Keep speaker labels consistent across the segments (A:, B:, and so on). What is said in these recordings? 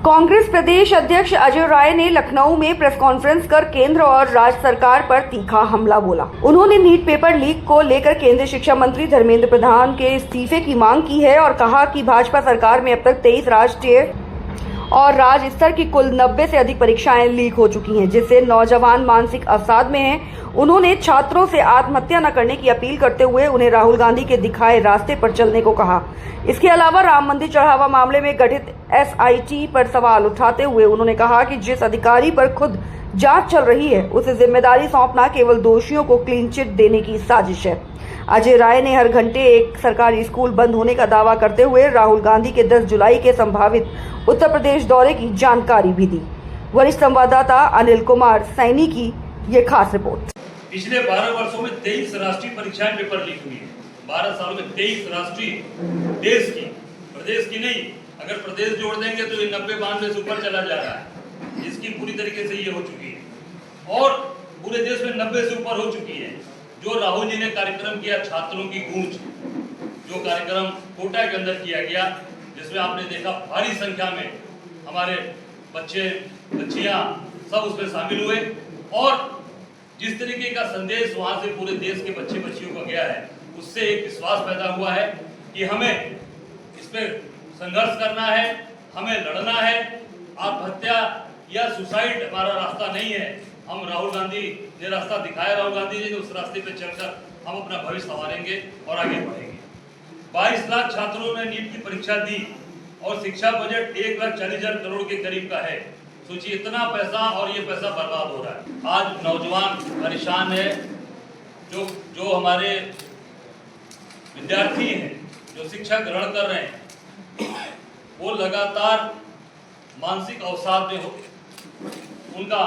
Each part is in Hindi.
A: कांग्रेस प्रदेश अध्यक्ष अजय राय ने लखनऊ में प्रेस कॉन्फ्रेंस कर केंद्र और राज्य सरकार पर तीखा हमला बोला। उन्होंने नीट पेपर लीक को लेकर केंद्रीय शिक्षा मंत्री धर्मेंद्र प्रधान के इस्तीफे की मांग की है और कहा कि भाजपा सरकार में अब तक 23 राष्ट्रीय और राज्य स्तर की कुल 90 से अधिक परीक्षाएं लीक हो चुकी हैं, जिससे नौजवान मानसिक अवसाद में हैं। उन्होंने छात्रों से आत्महत्या न करने की अपील करते हुए उन्हें राहुल गांधी के दिखाए रास्ते पर चलने को कहा। इसके अलावा राम मंदिर चढ़ावा मामले में गठित SIT पर सवाल उठाते हुए उन्होंने कहा कि जिस अधिकारी पर खुद जांच चल रही है उसे जिम्मेदारी सौंपना केवल दोषियों को क्लीन चिट देने की साजिश है। अजय राय ने हर घंटे एक सरकारी स्कूल बंद होने का दावा करते हुए राहुल गांधी के 10 जुलाई के संभावित उत्तर प्रदेश दौरे की जानकारी भी दी। वरिष्ठ संवाददाता अनिल कुमार सैनी की ये खास रिपोर्ट।
B: पिछले 12 वर्षों में 23 राष्ट्रीय परीक्षाएं पेपर लीक हुई है। 12 सालों में 23 राष्ट्रीय, देश की, प्रदेश की नहीं। अगर प्रदेश जोड़ देंगे तो ये 90-92 से ऊपर चला जा रहा है। इसकी पूरी तरीके से ये हो चुकी है और पूरे देश में 90 से ऊपर हो चुकी है। जो राहुल जी ने कार्यक्रम किया, छात्रों की गूंज, जो कार्यक्रम कोटा के अंदर किया गया, जिसमें आपने देखा भारी संख्या में हमारे बच्चे बच्चियां सब उसमें शामिल हुए और जिस तरीके का संदेश वहां से पूरे देश के बच्चे बच्चियों को गया है, उससे एक विश्वास पैदा हुआ है कि हमें इस पर संघर्ष करना है, हमें लड़ना है। आत्महत्या या सुसाइड हमारा रास्ता नहीं है। हम राहुल गांधी ने रास्ता दिखाया, राहुल गांधी जी ने उस रास्ते पे चलकर हम अपना भविष्य संवारेंगे और आगे बढ़ेंगे। 22 लाख छात्रों ने नीट की परीक्षा दी और शिक्षा बजट 1,40,000 करोड़ के करीब का है। सोचिए इतना पैसा और ये पैसा बर्बाद हो रहा है। आज नौजवान परेशान है। जो हमारे विद्यार्थी हैं, जो शिक्षा ग्रहण कर रहे हैं, वो लगातार मानसिक अवसाद में हो, उनका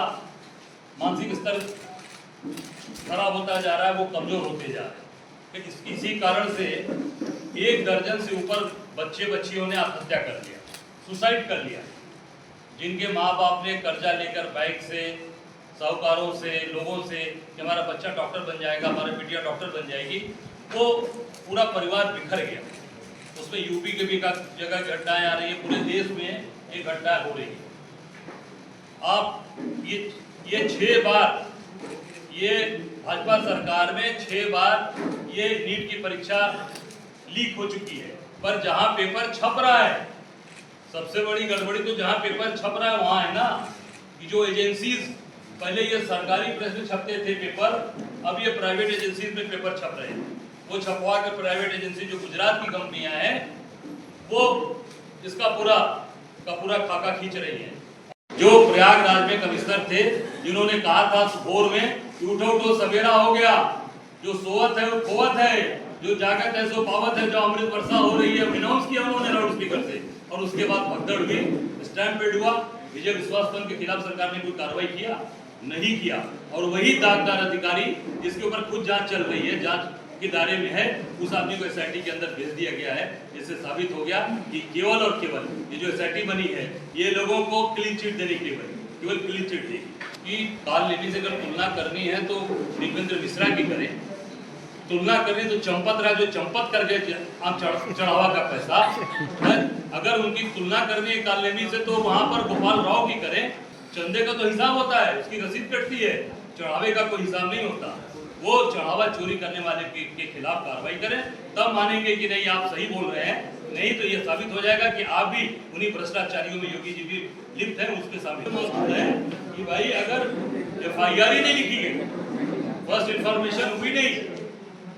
B: मानसिक स्तर खराब होता जा रहा है, वो कमजोर होते जा रहे हैं। इसी कारण से 1 दर्जन से ऊपर बच्चे बच्चियों ने आत्महत्या कर लिया, सुसाइड कर लिया। जिनके माँ बाप ने कर्जा लेकर बैंक से, साहूकारों से, लोगों से कि हमारा बच्चा डॉक्टर बन जाएगा, हमारी बिटिया डॉक्टर बन जाएगी, वो पूरा परिवार बिखर गया। उसमें यूपी के भी जगह घटनाएं आ रही है, पूरे देश में ये घटनाएं हो रही है। आप ये 6 बार, ये भाजपा सरकार में 6 बार ये नीट की परीक्षा लीक हो चुकी है। पर जहां पेपर छप रहा है, सबसे बड़ी गड़बड़ी तो जहां पेपर छप रहा है वहां है ना, कि जो एजेंसीज पहले ये सरकारी प्रेस में छपते थे पेपर, अब ये प्राइवेट एजेंसीज में पेपर छप रहे हैं। वो छपवा के प्राइवेट एजेंसी जो गुजरात की कंपनियां हैं, वो इसका पूरा खाका खींच रही है। जो प्रयागराज में कमिश्नर थे, जिन्होंने कहा था भोर में उठो सवेरा हो गया, जो सोवत है वो खोवत है, जो जागत है सो पावत है, जो अमृत वर्षा हो रही है, अनाउंस किया उन्होंने लाउड स्पीकर से। और उसके बाद भगदड़ हुई, स्टैंपेड हुआ। विजय विश्वास पंत के खिलाफ सरकार ने कोई कार्रवाई किया? नहीं किया। और वही दागदार अधिकारी जिसके ऊपर खुद जांच चल रही है, जांच के दायरे में है, उस आदमी को SIT के अंदर भेज दिया गया है। जिससे साबित हो गया कि केवल और केवल ये जो SIT बनी है, ये लोगों को क्लीन चिट देने के लिए केवल क्लीन चिट देगी। कि काल लेवी से अगर तुलना करनी है तो दीपेंद्र मिश्रा की करें, तुलना करनी तो चंपत राय जो चंपत कर गए चढ़ावा का पैसा, अगर उनकी तुलना करनी है काल लेवी से तो वहां पर गोपाल राव की करें। चंदे का तो हिसाब होता है, उसकी रसीद कटती है, चढ़ावे का कोई हिसाब नहीं होता। वो चढ़ावा चोरी करने वाले के खिलाफ कार्रवाई करें, तब मानेंगे कि नहीं आप सही बोल रहे हैं। नहीं तो ये साबित हो जाएगा कि आप भी उन्हीं भ्रष्टाचारियों में योगी जी भी लिप्त है, उसमें साबित मौजूद है कि भाई अगर FIR ही नहीं लिखी गई, फर्स्ट इंफॉर्मेशन हुई नहीं,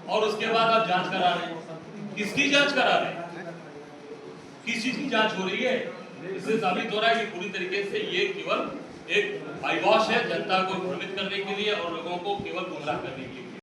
B: और उसके बाद आप जांच करा रहे हैं। किसकी जांच करा रहे हैं? किस चीज की जांच हो रही है? इससे साबित हो रहा है कि पूरी तरीके से ये केवल एक वाइवॉश है, जनता को भ्रमित करने के लिए और लोगों को केवल गुमराह करने के लिए।